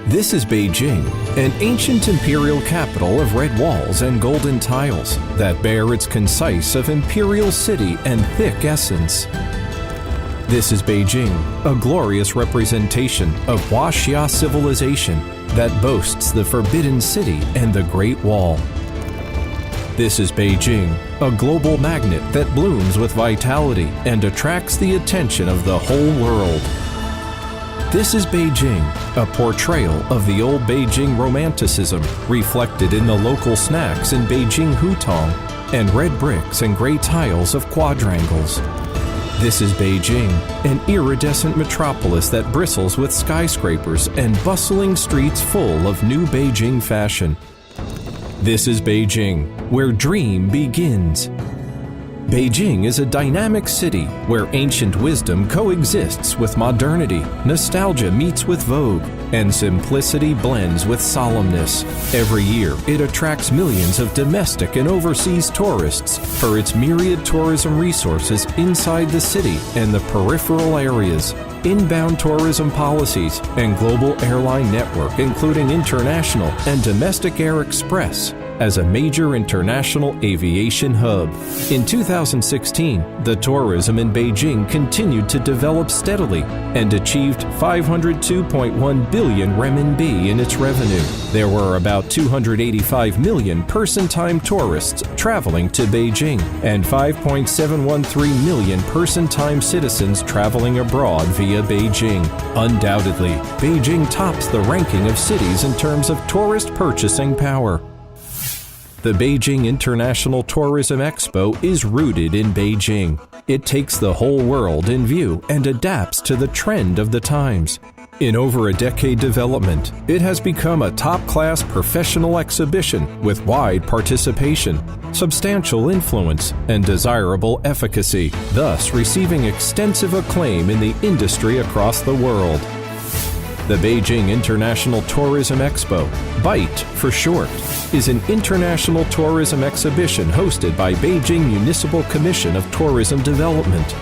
This is Beijing, an ancient imperial capital of red walls and golden tiles that bear its concise of imperial city and thick essence. This is Beijing, a glorious representation of Huaxia civilization that boasts the Forbidden City and the Great Wall. This is Beijing, a global magnet that blooms with vitality and attracts the attention of the whole world. This is Beijing, a portrayal of the old Beijing romanticism reflected in the local snacks in Beijing Hutong and red bricks and gray tiles of quadrangles. This is Beijing, an iridescent metropolis that bristles with skyscrapers and bustling streets full of new Beijing fashion. This is Beijing, where dream begins. Beijing is a dynamic city where ancient wisdom coexists with modernity, nostalgia meets with vogue, and simplicity blends with solemnness. Every year, it attracts millions of domestic and overseas tourists for its myriad tourism resources inside the city and the peripheral areas, inbound tourism policies, and global airline network including international and domestic air express as a major international aviation hub. In 2016, the tourism in Beijing continued to develop steadily and achieved 502.1 billion renminbi in its revenue. There were about 285 million person-time tourists traveling to Beijing and 5.713 million person-time citizens traveling abroad via Beijing. Undoubtedly, Beijing tops the ranking of cities in terms of tourist purchasing power. The Beijing International Tourism Expo is rooted in Beijing. It takes the whole world in view and adapts to the trend of the times. In over a decade development, it has become a top-class professional exhibition with wide participation, substantial influence, and desirable efficacy, thus receiving extensive acclaim in the industry across the world. The Beijing International Tourism Expo, BITE for short, is an international tourism exhibition hosted by Beijing Municipal Commission of Tourism Development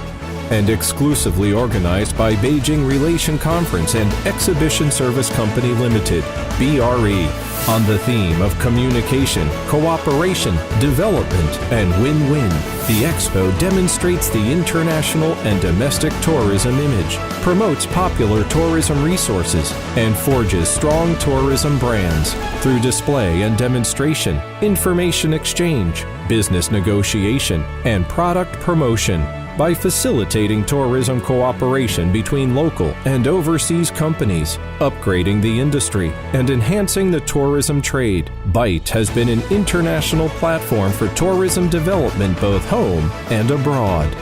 and exclusively organized by Beijing Relation Conference and Exhibition Service Company Limited, BRE, on the theme of communication, cooperation, development, and win-win. The Expo demonstrates the international and domestic tourism image, promotes popular tourism resources, and forges strong tourism brands through display and demonstration, information exchange, business negotiation, and product promotion. By facilitating tourism cooperation between local and overseas companies, upgrading the industry, and enhancing the tourism trade, BITE has been an international platform for tourism development both home and abroad.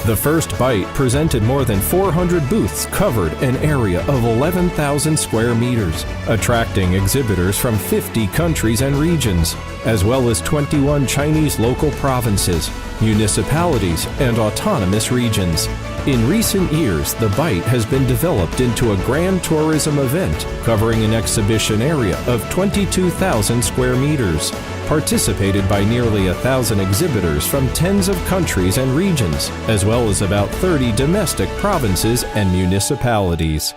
The first BITE presented more than 400 booths covered an area of 11,000 square meters, attracting exhibitors from 50 countries and regions, as well as 21 Chinese local provinces, municipalities, and autonomous regions. In recent years, the BITE has been developed into a grand tourism event covering an exhibition area of 22,000 square meters, participated by nearly 1,000 exhibitors from tens of countries and regions, as well as about 30 domestic provinces and municipalities.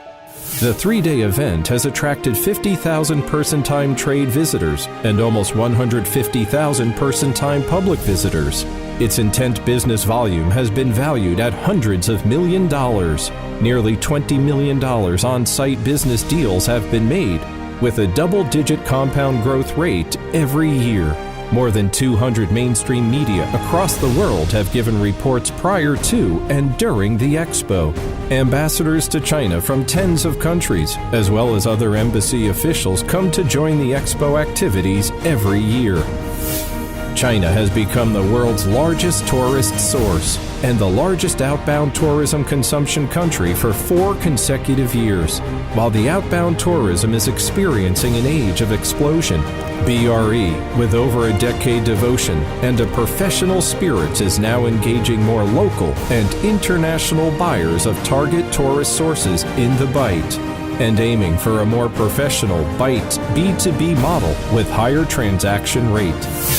The three-day event has attracted 50,000 person-time trade visitors and almost 150,000 person-time public visitors. Its intent business volume has been valued at hundreds of $millions. Nearly $20 million on-site business deals have been made, with a double-digit compound growth rate every year. More than 200 mainstream media across the world have given reports prior to and during the Expo. Ambassadors to China from tens of countries, as well as other embassy officials, come to join the Expo activities every year. China has become the world's largest tourist source and the largest outbound tourism consumption country for 4 consecutive years. While the outbound tourism is experiencing an age of explosion, BRE, with over a decade devotion and a professional spirit, is now engaging more local and international buyers of target tourist sources in the BITE. and aiming for a more professional BITE B2B model with higher transaction rate.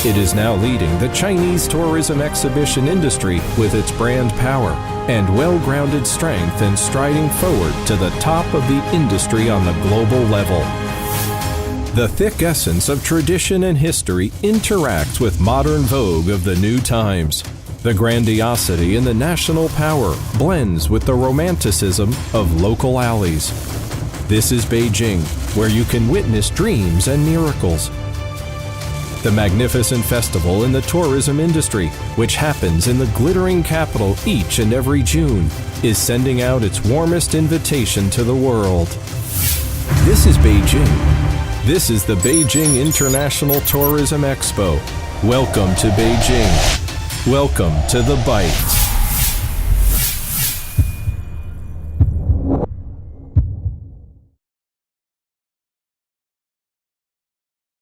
It is now leading the Chinese tourism exhibition industry with its brand power and well-grounded strength and striding forward to the top of the industry on the global level. The thick essence of tradition and history interacts with modern vogue of the new times. The grandiosity and the national power blends with the romanticism of local alleys. This is Beijing, where you can witness dreams and miracles. The magnificent festival in the tourism industry, which happens in the glittering capital each and every June, is sending out its warmest invitation to the world. This is Beijing. This is the Beijing International Tourism Expo. Welcome to Beijing. Welcome to the BITE.